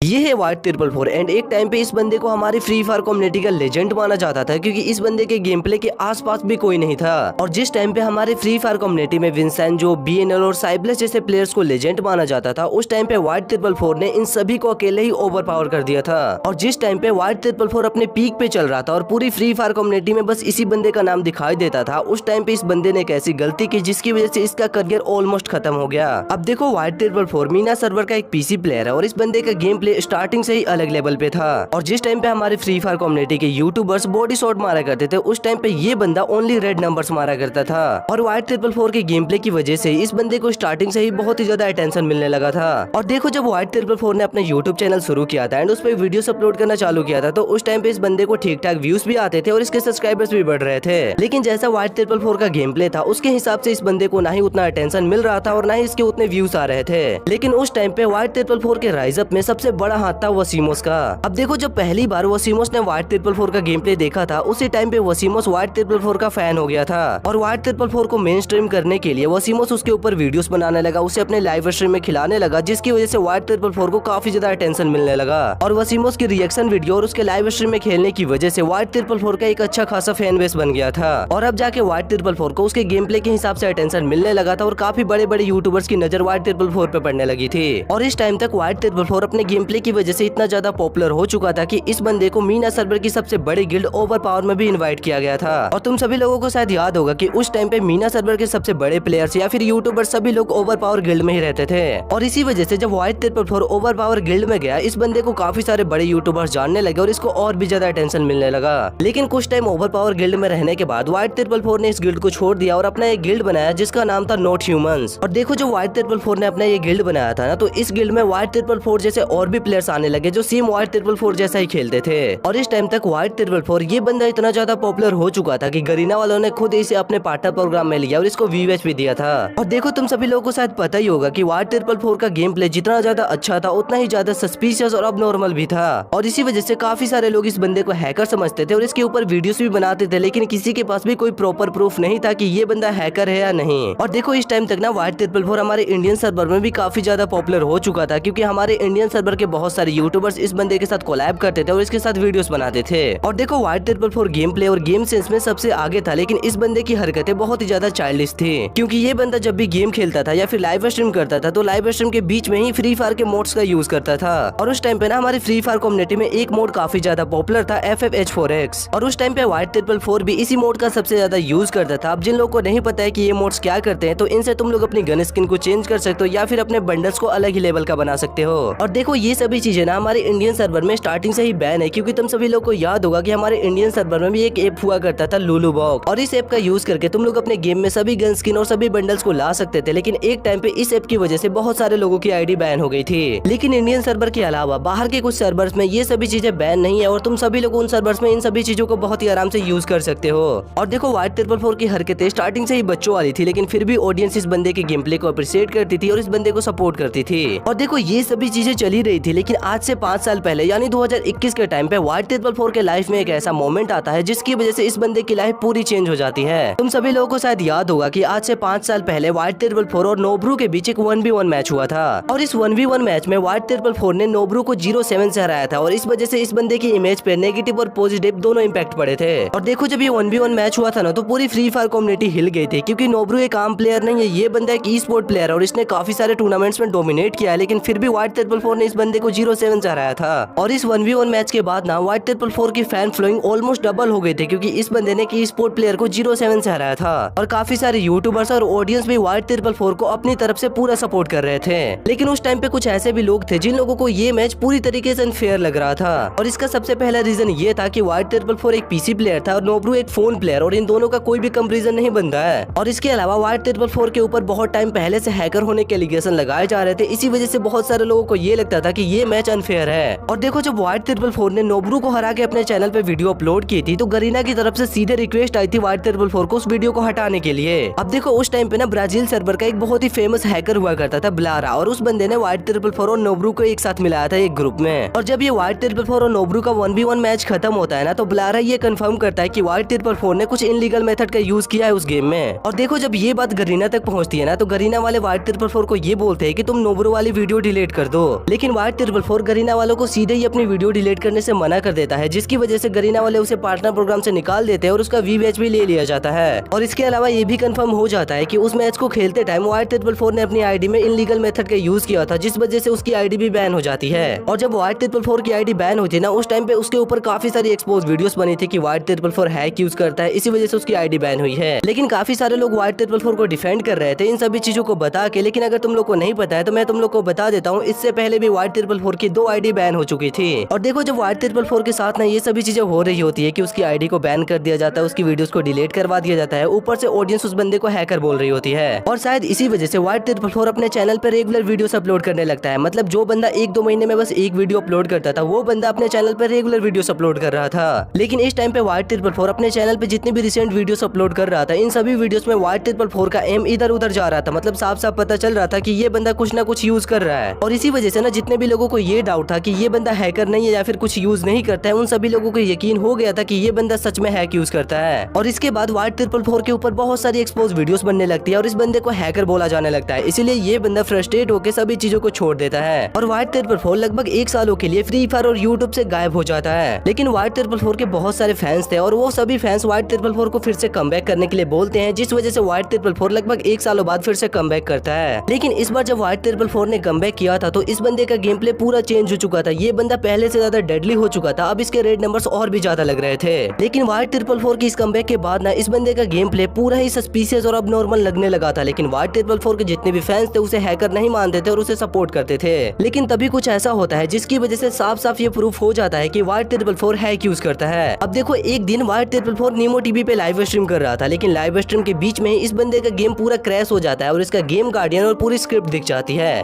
ये है white triple four and एक टाइम पे इस बंदे को हमारी फ्री फायर कम्युनिटी का लेजेंड माना जाता था क्योंकि इस बंदे के गेम प्ले के आसपास भी कोई नहीं था। और जिस टाइम पे हमारे फ्री फायर कम्युनिटी में विंसेंजो, BNL और साइबलेस जैसे प्लेयर्स को लेजेंड माना जाता था, उस टाइम पे वाइट ट्रिपल फोर ने इन सभी को अकेले ही ओवर पावर कर दिया था। और जिस टाइम पे वाइट ट्रिपल फोर अपने पीक पे चल रहा था और पूरी फ्री फायर कम्युनिटी में बस इसी बंदे का नाम दिखाई देता था, उस टाइम पे इस बंदे ने एक ऐसी गलती की जिसकी वजह से इसका करियर ऑलमोस्ट खत्म हो गया। अब देखो white triple four Meena server का एक PC प्लेयर है और इस बंदे का गेम प्ले स्टार्टिंग से ही अलग लेवल पे था। और जिस टाइम पे हमारे फ्री फायर कम्युनिटी के यूट्यूबर्स बॉडी शॉट मारा करते थे, उस टाइम पे ये बंदा ओनली रेड नंबर्स मारा करता था। और वाइट ट्रिपल फोर के गेम प्ले की वजह से इस बंदे को स्टार्टिंग से ही बहुत ही ज्यादा अटेंशन मिलने लगा था। और देखो जब वाइट ट्रिपल फोर ने अपना यूट्यूब चैनल शुरू किया था एंड उस पर वीडियोस अपलोड करना चालू किया था, तो उस टाइम पे इस बंदे को ठीक ठाक व्यूज भी आते थे और इसके सब्सक्राइबर्स भी बढ़ रहे थे। लेकिन जैसा वाइट ट्रिपल फोर का गेम प्ले था उसके हिसाब से इस बंदे को ना ही उतना अटेंशन मिल रहा था और ना ही इसके उतने व्यूज आ रहे थे। लेकिन उस टाइम पे वाइट ट्रिपल फोर के राइज अप में सबसे बड़ा हाथ था वसीमोस का। अब देखो जब पहली बार वसीमोस ने वाइट ट्रिपल फोर का गेम प्ले देखा था, उसी टाइम पे वसीमोस वाइट ट्रिपल फोर का फैन हो गया था। और वाइट ट्रिपल फोर को मेन स्ट्रीम करने के लिए वसीमोस उसके ऊपर वीडियोस बनाने लगा, उसे अपने लाइव स्ट्रीम में खिलाने लगा, जिसकी वजह से वाइट ट्रिपल फोर को काफी ज्यादा अटेंशन मिलने लगा। और वसीमोस की रिएक्शन वीडियो और उसके लाइव स्ट्रीम में खेलने की वजह से वाइट ट्रिपल फोर का एक अच्छा खासा फैन बेस बन गया था। और अब जाके वाइट ट्रिपल फोर को उसके गेम प्ले के हिसाब से अटेंशन मिलने लगा था और काफी बड़े बड़े यूट्यूबर्स की नजर वाइट ट्रिपल फोर पे पड़ने लगी थी। और इस टाइम तक वाइट ट्रिपल फोर अपने गेम प्ले की वजह से इतना ज्यादा पॉपुलर हो चुका था कि इस बंदे को मीना सर्वर की सबसे बड़ी गिल्ड ओवर पावर में भी इनवाइट किया गया था। और तुम सभी लोगों को शायद याद होगा कि उस टाइम पे मीना सर्वर के सबसे बड़े प्लेयर्स या फिर यूट्यूबर सभी लोग ओवर पावर गिल्ड में ही रहते थे। और इसी वजह से जब white triple four over power guild में गया, इस बंदे को काफी सारे बड़े यूट्यूबर्स जानने लगे और इसको और भी ज्यादा अटेंशन मिलने लगा। लेकिन कुछ टाइम ओवर पावर गिल्ड में रहने के बाद व्हाइट ट्रिपल फोर ने इस गिल्ड को छोड़ दिया और अपना एक गिल्ड बनाया जिसका नाम था नॉट ह्यूमंस। और देखो जो व्हाइट ट्रिपल फोर ने अपना ये गिल्ड बनाया था ना, तो इस गिल्ड में व्हाइट ट्रिपल फोर जैसे और भी प्लेयर्स आने लगे जो सेम व्हाइट ट्रिपल फोर जैसा ही खेलते थे। और इस टाइम तक व्हाइट ट्रिपल फोर ये बंदा इतना ज्यादा पॉपुलर हो चुका था कि गरीना वालों ने खुद इसे अपने पार्टनर प्रोग्राम में लिया और इसको VWatch भी दिया था। और देखो तुम सभी लोगों को शायद पता ही होगा कि व्हाइट ट्रिपल फोर का गेम प्ले जितना ज्यादा अच्छा था उतना ही ज्यादा सस्पिशियस और अबनॉर्मल भी था। और इसी वजह से काफी सारे लोग इस बंदे को हैकर समझते थे और इसके ऊपर वीडियोस भी बनाते थे, लेकिन किसी के पास भी कोई प्रॉपर प्रूफ नहीं था कि ये बंदा हैकर है या नहीं। और देखो इस टाइम तक ना व्हाइट ट्रिपल फोर हमारे इंडियन सर्वर में भी काफी ज्यादा पॉपुलर हो चुका था, क्योंकि हमारे इंडियन सर्वर के बहुत सारे यूट्यूबर्स इस बंदे के साथ कोलैब करते थे और इसके साथ वीडियोस बनाते थे। और देखो white triple four game play और गेम सेंस में सबसे आगे था, लेकिन इस बंदे की हरकतें बहुत ही ज्यादा चाइल्डिश थी, क्योंकि ये बंदा जब भी गेम खेलता था या फिर लाइव स्ट्रीम करता था तो लाइव स्ट्रीम के बीच में ही फ्री फायर के मोड्स का यूज करता था। और उस टाइम पे ना हमारी फ्री फायर कम्युनिटी में एक मोड काफी ज्यादा पॉपुलर था, FFH4X। और उस टाइम पे व्हाइट ट्रिपल फोर भी इसी मोड का सबसे ज्यादा यूज करता था। अब जिन लोगों को नहीं पता है कि ये मोड्स क्या करते हैं, तो इनसे तुम लोग अपनी गन स्किन को चेंज कर सकते हो या फिर अपने बंडल्स को अलग ही लेवल का बना सकते हो। और देखो ये सभी चीजें ना हमारे इंडियन सर्वर में स्टार्टिंग से ही बैन है, क्योंकि तुम सभी लोग को याद होगा कि हमारे इंडियन सर्वर में भी एक ऐप हुआ करता था लुलु बॉक्स, और इस ऐप का यूज करके तुम लोग अपने गेम में सभी गन स्किन और सभी बंडल्स को ला सकते थे। लेकिन एक टाइम पे इस ऐप की वजह से बहुत सारे लोगों की आईडी बैन हो गई थी। लेकिन इंडियन सर्वर के अलावा बाहर के कुछ सर्वर्स में ये सभी चीजें बैन नहीं है और तुम सभी लोग उन सर्वर्स में इन सभी चीजों को बहुत ही आराम से यूज कर सकते हो। और देखो व्हाइट ट्रिपल फोर की हरकतें स्टार्टिंग से ही बच्चों वाली थी, लेकिन फिर भी ऑडियंस इस बंदे के गेम प्ले को अप्रिशिएट करती थी और इस बंदे को सपोर्ट करती थी। और देखो ये सभी चीजें चली रही थी, लेकिन आज से 5 साल पहले यानी 2021 के टाइम पे व्हाइट ट्रिपल फोर के लाइफ में एक ऐसा मोमेंट आता है जिसकी वजह से इस बंदे की लाइफ पूरी चेंज हो जाती है। तुम सभी लोगों को शायद याद होगा कि आज से 5 साल पहले व्हाइट ट्रिपल फोर और नोब्रू के बीच एक 1v1 मैच हुआ था, और इस 1v1 मैच में व्हाइट ट्रिपल फोर ने नोब्रू को 0-7 से हराया था। और इस वजह से इस बंदे की इमेज पे नेगेटिव और पॉजिटिव दोनों इम्पैक्ट पड़े थे। और देखो जब ये 1v1 मैच हुआ था ना, तो पूरी फ्री फायर कम्युनिटी हिल गई थी, क्योंकि नोब्रू एक आम प्लेयर नहीं है, ये बंदा एक ई-स्पोर्ट प्लेयर है और इसने काफी सारे टूर्नामेंट्स में डोमिनेट किया है। लेकिन फिर भी व्हाइट ट्रिपल फोर ने इस बंदे को 0-7 से हराया था। और इस 1v1 मैच के बाद ना व्हाइट ट्रिपल फोर की फैन फॉलोइंग ऑलमोस्ट डबल हो गई थी, क्योंकि इस बंदे ने की स्पोर्ट प्लेयर को 0-7 से हराया था। और काफी सारे यूट्यूबर्स और ऑडियंस भी व्हाइट ट्रिपल फोर को अपनी तरफ से पूरा सपोर्ट कर रहे थे। लेकिन उस टाइम पे कुछ ऐसे भी लोग थे जिन लोगों को ये मैच पूरी तरीके से अनफेयर लग रहा था। और इसका सबसे पहला रीजन ये था कि व्हाइट ट्रिपल फोर एक PC प्लेयर था और नोब्रू एक फोन प्लेयर, और इन दोनों का कोई भी कंपैरिजन नहीं बनता है। और इसके अलावा व्हाइट ट्रिपल फोर के ऊपर बहुत टाइम पहले से हैकर होने के एलिगेशन लगाए जा रहे थे, इसी वजह से बहुत सारे लोगों को ये लगता था कि ये मैच अनफेयर है। और देखो जब व्हाइट ट्रिपल फोर ने नोब्रू को हरा के अपने चैनल पे वीडियो अपलोड की थी, तो गरीना की तरफ से सीधे रिक्वेस्ट आई थी व्हाइट ट्रिपल फोर को उस वीडियो को हटाने के लिए। अब देखो उस टाइम पे ना ब्राजील सर्वर का एक बहुत ही फेमस हैकर हुआ करता था ब्लारा, और उस बंदे ने व्हाइट ट्रिपल फोर और नोब्रू को एक साथ मिलाया था एक ग्रुप में। और जब ये व्हाइट ट्रिपल फोर और नोब्रू का 1v1 मैच खत्म होता है ना, तो ब्लारा ये कंफर्म करता है कि व्हाइट ट्रिपल फोर ने कुछ इनलीगल मेथड का यूज किया है उस गेम में। और देखो जब ये बात गरीना तक पहुंचती है ना, तो गरीना वाले व्हाइट ट्रिपल फोर को ये बोलते हैं कि तुम नोब्रू वाली वीडियो डिलीट कर दो। लेकिन व्हाइट White444 गरीना वालों को सीधे ही अपनी वीडियो डिलीट करने से मना कर देता है, जिसकी वजह से गरीना वाले उसे पार्टनर प्रोग्राम से निकाल देते हैं और उसका वी मैच भी ले लिया जाता है। और इसके अलावा ये भी कंफर्म हो जाता है कि उस मैच को खेलते टाइम White444 ने अपनी आईडी में इनलीगल मेथड का यूज किया था, जिस वजह से उसकी आईडी भी बैन हो जाती है। और जब White444 की आईडी बैन हुई थी ना, उस टाइम पे उसके ऊपर काफी सारी एक्सपोज वीडियोस बनी थी कि White444 हैक यूज करता है, इसी वजह से उसकी आईडी बैन हुई है। लेकिन काफी सारे लोग White444 को डिफेंड कर रहे थे इन सभी चीजों को बता के। लेकिन अगर तुम लोग को नहीं पता है तो मैं तुम लोग को बता देता हूँ, इससे पहले भी White444 की 2 आईडी बैन हो चुकी थी। और देखो जब White444 के साथ ना ये सभी चीजें हो रही होती है कि उसकी आईडी को बैन कर दिया जाता है, उसकी वीडियोस को डिलीट करवा दिया जाता है, ऊपर से ऑडियंस उस बंदे को हैकर बोल रही होती है। और शायद इसी वजह से White444 अपने चैनल पर रेगुलर वीडियोस अपलोड करने लगता है। मतलब जो बंदा 1-2 महीने में बस एक वीडियो अपलोड करता था, वो बंदा अपने चैनल पर रेगुलर वीडियोस अपलोड कर रहा था। लेकिन इस टाइम पे White444 अपने चैनल पे जितने भी रिसेंट वीडियोस अपलोड कर रहा था, इन सभी वीडियोस में White444 का एम इधर उधर जा रहा था। मतलब साफ साफ पता चल रहा था कि ये बंदा कुछ ना कुछ यूज कर रहा है। और इसी वजह से ना जितने भी लोगों को ये डाउट था कि ये बंदा हैकर नहीं है या फिर कुछ यूज नहीं करता है, उन सभी लोगों को यकीन हो गया था कि ये बंदा सच में हैक यूज करता है। और इसके बाद White444 के ऊपर बहुत सारी एक्सपोज वीडियोस बनने लगती है और इस बंदे को हैकर बोला जाने लगता है। इसीलिए ये बंदा फ्रस्ट्रेट होकर सभी चीजों को छोड़ देता है और White444 लगभग 1 सालों के लिए फ्री फायर और यूट्यूब से गायब हो जाता है। लेकिन White444 के बहुत सारे फैंस थे और वो सभी फैंस White444 को फिर से कमबैक करने के लिए बोलते हैं, जिस वजह से White444 लगभग 1 सालों बाद फिर से कमबैक करता है। लेकिन इस बार जब White444 ने कमबैक किया था तो इस बंदे का गेम प्ले पूरा चेंज हो चुका था। ये बंदा पहले से ज्यादा डेडली हो चुका था, अब इसके रेड नंबर्स और भी ज्यादा लग रहे थे। लेकिन White444 की इस कमबैक के बाद ना इस बंदे का गेम प्ले पूरा ही सस्पिशियस और अब नॉर्मल लगने लगा था। लेकिन White444 के जितने भी फैंस थे उसे हैकर नहीं मानते थे और उसे सपोर्ट करते थे। लेकिन तभी कुछ ऐसा होता है जिसकी वजह से साफ साफ ये प्रूफ हो जाता है कि White444 हैक यूज करता है। अब देखो एक दिन White444 नीमो टीवी पे लाइव स्ट्रीम कर रहा था, लेकिन लाइव स्ट्रीम के बीच में इस बंदे का गेम पूरा क्रैश हो जाता है और इसका गेम गार्डियन और पूरी स्क्रिप्ट दिख जाती है।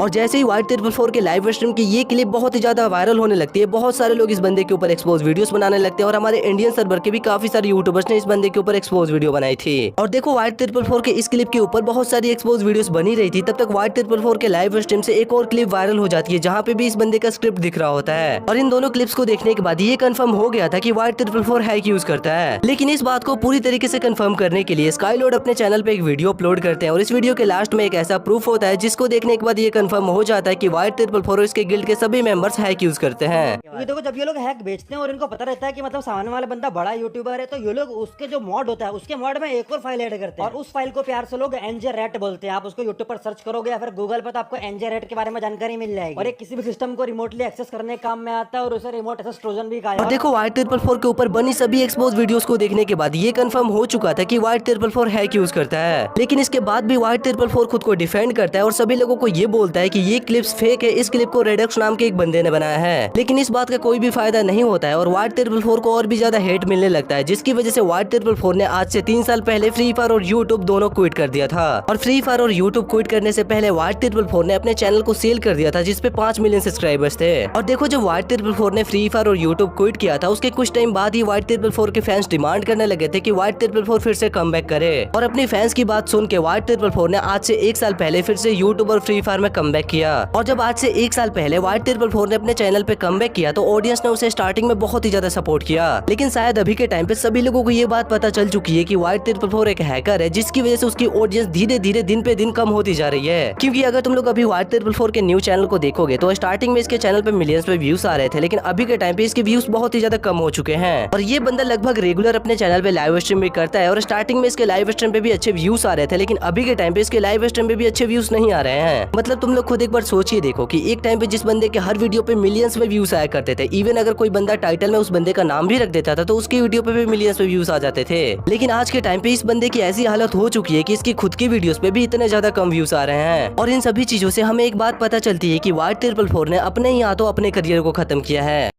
और जैसे ही White444 के लाइव स्ट्रीम की ये क्लिप बहुत ही ज्यादा वायरल होने लगती है, बहुत सारे लोग इस बंदे के ऊपर एक्सपोज वीडियोस बनाने लगते हैं और हमारे इंडियन सर्वर के भी काफी सारे यूट्यूबर्स ने इस बंदे के ऊपर एक्सपोज वीडियो बनाई थी। और देखो White444 के इस क्लिप के ऊपर बहुत सारी एक्सपोज वीडियोस बनी रही थी, तब तक White444 के लाइव स्ट्रीम से एक और क्लिप वायरल हो जाती है जहाँ पे भी इस बंदे का स्क्रिप्ट दिख रहा होता है। और इन दोनों क्लिप्स को देखने के बाद ये कंफर्म हो गया था कि White444 हैक यूज करता है। लेकिन इस बात को पूरी तरीके से कंफर्म करने के लिए स्काईलॉर्ड अपने चैनल पे एक वीडियो अपलोड करते हैं और इस वीडियो के लास्ट में एक ऐसा प्रूफ होता है जिसको देखने के बाद ये कंफर्म हो जाता है कि White444 इसके गिल्ड के सभी मेंबर्स हैक यूज करते हैं। क्योंकि देखो जब ये लोग हैक बेचते हैं और इनको पता रहता है कि मतलब सामने वाला बंदा बड़ा यूट्यूबर है, तो ये लोग उसके जो मॉड होता है उसके मॉड में एक और फाइल ऐड करते हैं और उस फाइल को प्यार से लोग NJRAT बोलते हैं। आप उसको यूट्यूब पर सर्च करोगे या फिर गूगल पर तो आपको NJRAT के बारे में जानकारी मिल जाएगी और ये किसी भी सिस्टम को रिमोटली एक्सेस करने के काम में आता है और उसे रिमोट एक्सेस ट्रोजन भी कहा जाता है। और देखो White444 के ऊपर बनी सभी एक्सपोज वीडियोस को देखने के बाद ये कंफर्म हो चुका था कि White444 हैक यूज करता है। लेकिन इसके बाद भी White444 खुद को डिफेंड करता है और सभी लोगों को ये बोलता है कि ये क्लिप्स फेक है, इस क्लिप को रेडक्स नाम के एक बंदे ने बनाया है। लेकिन इस बात का कोई भी फायदा नहीं होता है और White444 को और भी ज्यादा हेट मिलने लगता है, जिसकी वजह से White444 ने आज से 3 साल पहले फ्री फायर और यूट्यूब दोनों क्विट कर दिया था। और फ्री फायर और यूट्यूब क्विट करने से पहले White444 ने अपने चैनल को सेल कर दिया था जिसपे 5 मिलियन सब्सक्राइबर्स थे। और देखो जब White444 ने फ्री फायर और यूट्यूब क्विट किया था उसके कुछ टाइम बाद ही White444 के फैंस डिमांड करने लगे थे कि White444 फिर से कमबैक करे। और अपनी फैंस की बात सुन के White444 ने आज से 1 साल पहले फिर से यूट्यूब और फ्री फायर में कमबैक किया। और जब आज से 1 साल पहले White444 ने अपने चैनल पे कमबैक किया तो ऑडियंस ने उसे स्टार्टिंग में बहुत ही ज्यादा सपोर्ट किया। लेकिन शायद अभी के टाइम पे सभी लोगों को ये बात पता चल चुकी है कि White444 एक हैकर है, जिसकी वजह से उसकी ऑडियंस धीरे धीरे दिन पे दिन कम होती जा रही है। क्योंकि अगर तुम लोग अभी White444 के न्यू चैनल को देखोगे तो स्टार्टिंग में इसके चैनल पे मिलियंस पे व्यूज आ रहे थे, लेकिन अभी के टाइम पे इसके व्यूज बहुत ही ज्यादा कम हो चुके हैं। और ये बंदा लगभग रेगुलर अपने चैनल पे लाइव स्ट्रीम भी करता है और स्टार्टिंग में इसके लाइव स्ट्रीम पे भी अच्छे व्यूज आ रहे थे, लेकिन अभी के टाइम पे इसके लाइव स्ट्रीम पे भी अच्छे व्यूज नहीं आ रहे हैं। मतलब तुम लोग खुद एक बार सोचिए देखो कि एक टाइम पे जिस बंदे के हर वीडियो पे मिलियंस में व्यूज आया करते थे, इवन अगर कोई बंदा टाइटल में उस बंदे का नाम भी रख देता था तो उसकी वीडियो पे भी मिलियंस में व्यूज आ जाते थे। लेकिन आज के टाइम पे इस बंदे की ऐसी हालत हो चुकी है कि इसकी खुद की वीडियोस पे भी इतने ज्यादा कम व्यूज आ रहे हैं। और इन सभी चीजों से हमें एक बात पता चलती है कि White444 ने अपने ही हाथों अपने करियर को खत्म किया है।